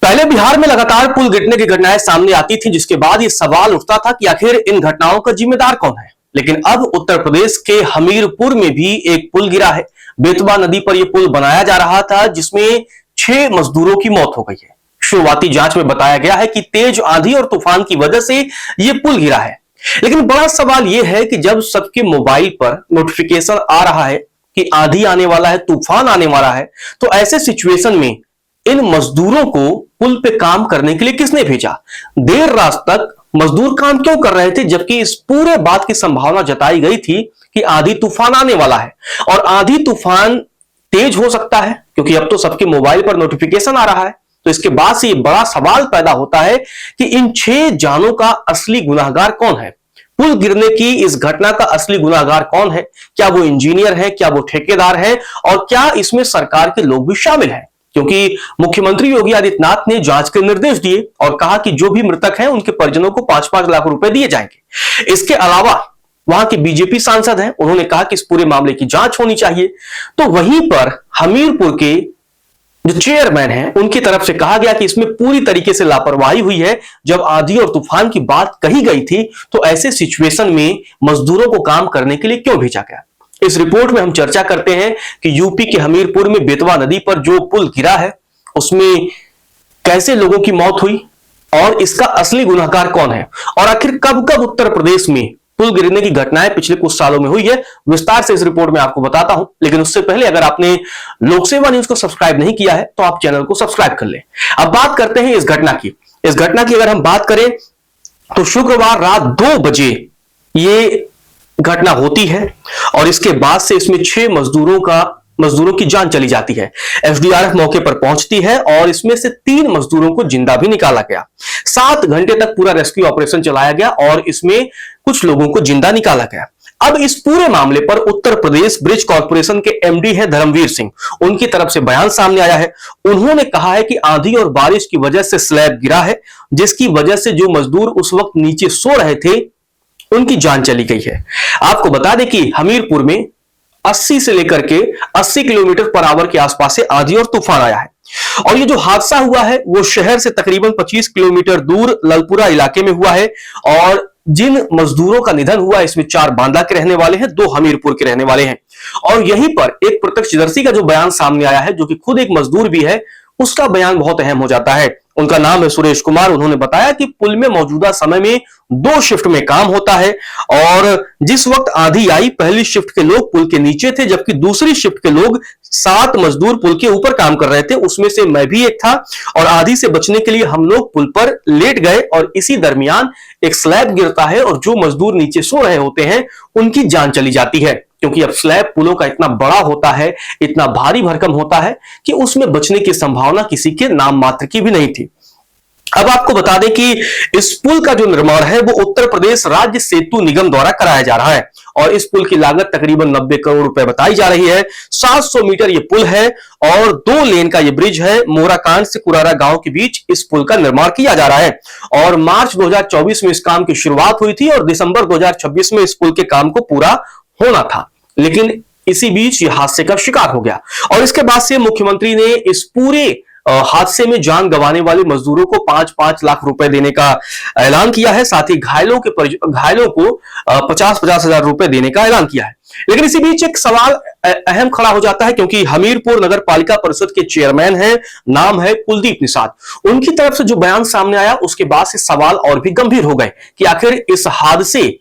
पहले बिहार में लगातार पुल गिरने की घटनाएं सामने आती थी, जिसके बाद ये सवाल उठता था कि आखिर इन घटनाओं का जिम्मेदार कौन है। लेकिन अब उत्तर प्रदेश के हमीरपुर में भी एक पुल गिरा है। बेतवा नदी पर यह पुल बनाया जा रहा था, जिसमें 6 मजदूरों की मौत हो गई है। शुरुआती जांच में बताया गया है कि तेज आंधी और तूफान की वजह से यह पुल गिरा है। लेकिन बड़ा सवाल यह है कि जब सबके मोबाइल पर नोटिफिकेशन आ रहा है कि आंधी आने वाला है, तूफान आने वाला है, तो ऐसे सिचुएशन में इन मजदूरों को पुल पे काम करने के लिए किसने भेजा? देर रात तक मजदूर काम क्यों कर रहे थे, जबकि इस पूरे बात की संभावना जताई गई थी कि आंधी तूफान आने वाला है और आंधी तूफान तेज हो सकता है, क्योंकि अब तो सबके मोबाइल पर नोटिफिकेशन आ रहा है। तो इसके बाद से ये बड़ा सवाल पैदा होता है कि इन 6 जानों का असली गुनाहगार कौन है? पुल गिरने की इस घटना का असली गुनाहगार कौन है? क्या वो इंजीनियर है, क्या वो ठेकेदार है, और क्या इसमें सरकार के लोग भी शामिल हैं? क्योंकि मुख्यमंत्री योगी आदित्यनाथ ने जांच के निर्देश दिए और कहा कि जो भी मृतक हैं उनके परिजनों को 5-5 लाख रुपए दिए जाएंगे। इसके अलावा वहां के बीजेपी सांसद हैं, उन्होंने कहा कि इस पूरे मामले की जांच होनी चाहिए। तो वहीं पर हमीरपुर के जो चेयरमैन हैं, उनकी तरफ से कहा गया कि इसमें पूरी तरीके से लापरवाही हुई है। जब आंधी और तूफान की बात कही गई थी तो ऐसे सिचुएशन में मजदूरों को काम करने के लिए क्यों भेजा गया? इस रिपोर्ट में हम चर्चा करते हैं कि यूपी के हमीरपुर में बेतवा नदी पर जो पुल गिरा है उसमें कैसे लोगों की मौत हुई और इसका असली गुनाहगार कौन है, और आखिर कब कब उत्तर प्रदेश में पुल गिरने की घटनाएं पिछले कुछ सालों में हुई है। विस्तार से इस रिपोर्ट में आपको बताता हूं, लेकिन उससे पहले अगर आपने लोक सेवा न्यूज को सब्सक्राइब नहीं किया है तो आप चैनल को सब्सक्राइब कर लें। अब बात करते हैं इस घटना की। इस घटना की अगर हम बात करें तो शुक्रवार रात 2 बजे ये घटना होती है और इसके बाद से इसमें 6 मजदूरों की जान चली जाती है। एसडीआरएफ मौके पर पहुंचती है और इसमें से 3 मजदूरों को जिंदा भी निकाला गया। 7 घंटे तक पूरा रेस्क्यू ऑपरेशन चलाया गया और इसमें कुछ लोगों को जिंदा निकाला गया। अब इस पूरे मामले पर उत्तर प्रदेश ब्रिज कॉर्पोरेशन के एमडी है धर्मवीर सिंह, उनकी तरफ से बयान सामने आया है। उन्होंने कहा है कि आंधी और बारिश की वजह से स्लैब गिरा है, जिसकी वजह से जो मजदूर उस वक्त नीचे सो रहे थे उनकी जान चली गई है। आपको बता दें कि हमीरपुर में 80 से लेकर के 80 किलोमीटर पर आवर के आसपास से आंधी और तूफान आया है और ये जो हादसा हुआ है वो शहर से तकरीबन 25 किलोमीटर दूर ललपुरा इलाके में हुआ है। और जिन मजदूरों का निधन हुआ इसमें 4 बांदा के रहने वाले हैं, 2 हमीरपुर के रहने वाले हैं। और यहीं पर एक प्रत्यक्षदर्शी का जो बयान सामने आया है, जो कि खुद एक मजदूर भी है, उसका बयान बहुत अहम हो जाता है। उनका नाम है सुरेश कुमार। उन्होंने बताया कि पुल में मौजूदा समय में 2 शिफ्ट में काम होता है और जिस वक्त आंधी आई पहली शिफ्ट के लोग पुल के नीचे थे, जबकि दूसरी शिफ्ट के लोग 7 मजदूर पुल के ऊपर काम कर रहे थे, उसमें से मैं भी एक था। और आंधी से बचने के लिए हम लोग पुल पर लेट गए और इसी दरमियान एक स्लैब गिरता है और जो मजदूर नीचे सो रहे होते हैं उनकी जान चली जाती है, क्योंकि अब स्लैब पुलों का इतना बड़ा होता है, इतना भारी भरकम होता है कि उसमें बचने की संभावना किसी के नाम मात्र की भी नहीं थी। अब आपको बता दें कि इस पुल का जो निर्माण है वो उत्तर प्रदेश राज्य सेतु निगम द्वारा कराया जा रहा है और इस पुल की लागत तकरीबन 90 करोड़ रुपए बताई जा रही है। 700 मीटर ये पुल है और 2 लेन का ये ब्रिज है। मोराकांड से कुरारा गांव के बीच इस पुल का निर्माण किया जा रहा है और मार्च 2024 में इस काम की शुरुआत हुई थी और दिसंबर 2026 में इस पुल के काम को पूरा होना था, लेकिन इसी बीच ये हादसे का शिकार हो गया। और इसके बाद से मुख्यमंत्री ने इस पूरे हादसे में जान गंवाने वाले मजदूरों को 5-5 लाख रुपए देने का ऐलान किया है। साथ ही घायलों को 50-50 हजार रुपए देने का ऐलान किया है। लेकिन इसी बीच एक सवाल अहम खड़ा हो जाता है, क्योंकि हमीरपुर नगर पालिका परिषद के चेयरमैन हैं, नाम है कुलदीप निषाद। उनकी तरफ से जो बयान सामने आया उसके बाद से सवाल और भी गंभीर हो गए कि आखिर इस हादसे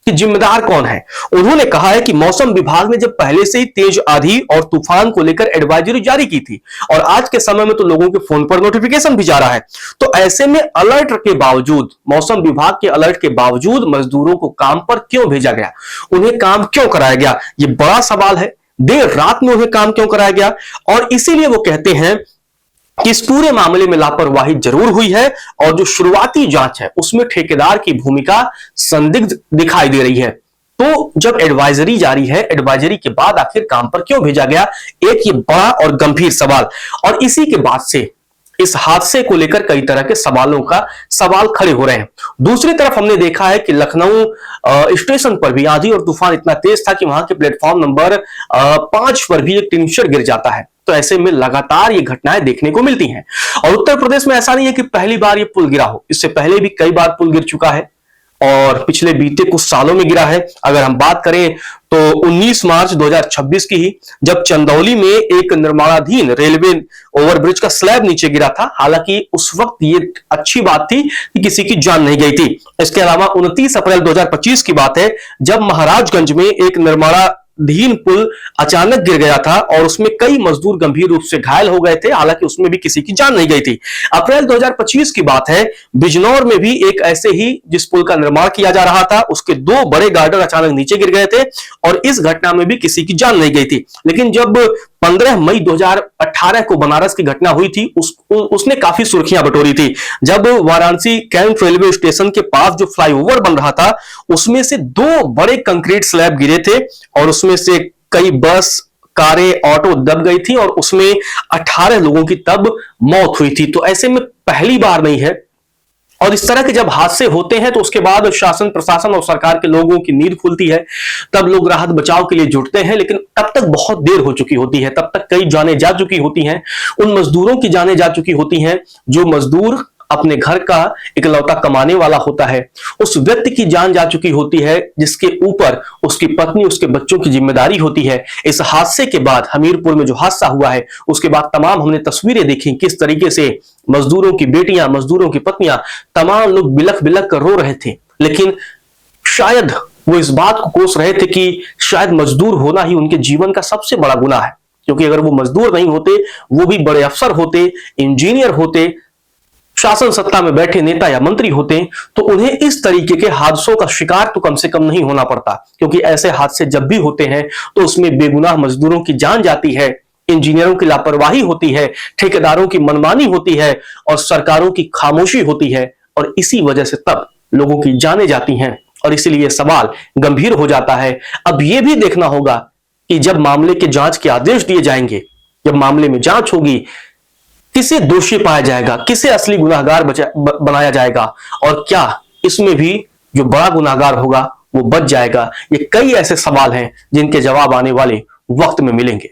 कि जिम्मेदार कौन है। उन्होंने कहा है कि मौसम विभाग ने जब पहले से ही तेज आंधी और तूफान को लेकर एडवाइजरी जारी की थी और आज के समय में तो लोगों के फोन पर नोटिफिकेशन भी जा रहा है, तो ऐसे में अलर्ट के बावजूद, मौसम विभाग के अलर्ट के बावजूद मजदूरों को काम पर क्यों भेजा गया, उन्हें काम क्यों कराया गया, ये बड़ा सवाल है। देर रात में उन्हें काम क्यों कराया गया, और इसीलिए वो कहते हैं कि इस पूरे मामले में लापरवाही जरूर हुई है और जो शुरुआती जांच है उसमें ठेकेदार की भूमिका संदिग्ध दिखाई दे रही है। तो जब एडवाइजरी जारी है, एडवाइजरी के बाद आखिर काम पर क्यों भेजा गया, एक ये बड़ा और गंभीर सवाल। और इसी के बाद से इस हादसे को लेकर कई तरह के सवाल खड़े हो रहे हैं। दूसरी तरफ हमने देखा है कि लखनऊ स्टेशन पर भी आंधी और तूफान इतना तेज था कि वहां के प्लेटफॉर्म नंबर 5 पर भी एक टिन शेड गिर जाता है। तो ऐसे में लगातार ये घटनाएं देखने को मिलती हैं। और उत्तर प्रदेश में ऐसा नहीं है कि पहली बार ये पुल गिरा हो, इससे पहले भी कई बार पुल गिर चुका है और पिछले बीते कुछ सालों में गिरा है। अगर हम बात करें तो 19 मार्च 2026 की ही, जब चंदौली में एक निर्माणाधीन रेलवे ओवरब्रिज का स्लैब नीचे गिरा था। हालांकि उस वक्त ये अच्छी बात थी कि किसी की जान नहीं गई थी। इसके अलावा 29 अप्रैल 2025 की बात है, जब महाराजगंज में एक निर्माणाधीन पुल अचानक गिर गया था और उसमें कई मजदूर गंभीर रूप से घायल हो गए थे। हालांकि उसमें भी किसी की जान नहीं गई थी। अप्रैल 2025 की बात है, बिजनौर में भी एक ऐसे ही जिस पुल का निर्माण किया जा रहा था, उसके 2 बड़े गार्डर अचानक नीचे गिर गए थे और इस घटना में भी किसी की जान नहीं गई थी। लेकिन जब 15 मई 2018 को बनारस की घटना हुई थी, उसने काफी सुर्खियां बटोरी थी। जब वाराणसी कैंट रेलवे स्टेशन के पास जो फ्लाईओवर बन रहा था, उसमें से 2 बड़े कंक्रीट स्लैब गिरे थे और उसमें से कई बस, कारें, ऑटो दब गई थी और उसमें 18 लोगों की तब मौत हुई थी। तो ऐसे में पहली बार नहीं है। और इस तरह के जब हादसे होते हैं तो उसके बाद शासन, प्रशासन और सरकार के लोगों की नींद खुलती है, तब लोग राहत बचाव के लिए जुटते हैं। लेकिन तब तक बहुत देर हो चुकी होती है, तब तक कई जानें जा चुकी होती हैं, उन मजदूरों की जानें जा चुकी होती हैं जो मजदूर अपने घर का इकलौता कमाने वाला होता है। उस व्यक्ति की जान जा चुकी होती है जिसके ऊपर उसकी पत्नी, उसके बच्चों की जिम्मेदारी होती है। इस हादसे के बाद, हमीरपुर में जो हादसा हुआ है, उसके बाद तमाम हमने तस्वीरें देखी किस तरीके से मजदूरों की बेटियां, मजदूरों की पत्नियां, तमाम लोग बिलख बिलख कर रो रहे थे। लेकिन शायद वो इस बात को कोस रहे थे कि शायद मजदूर होना ही उनके जीवन का सबसे बड़ा गुनाह है, क्योंकि अगर वो मजदूर नहीं होते, वो भी बड़े अफसर होते, इंजीनियर होते, शासन सत्ता में बैठे नेता या मंत्री होते, तो उन्हें इस तरीके के हादसों का शिकार तो कम से कम नहीं होना पड़ता। क्योंकि ऐसे हादसे जब भी होते हैं तो उसमें बेगुनाह मजदूरों की जान जाती है, इंजीनियरों की लापरवाही होती है, ठेकेदारों की मनमानी होती है और सरकारों की खामोशी होती है। और इसी वजह से तब लोगों की जानें जाती हैं और इसीलिए सवाल गंभीर हो जाता है। अब यह भी देखना होगा कि जब मामले के जांच के आदेश दिए जाएंगे, जब मामले में जांच होगी, किसे दोषी पाया जाएगा, किसे असली गुनाहगार बनाया जाएगा और क्या इसमें भी जो बड़ा गुनाहगार होगा वो बच जाएगा। ये कई ऐसे सवाल हैं जिनके जवाब आने वाले वक्त में मिलेंगे।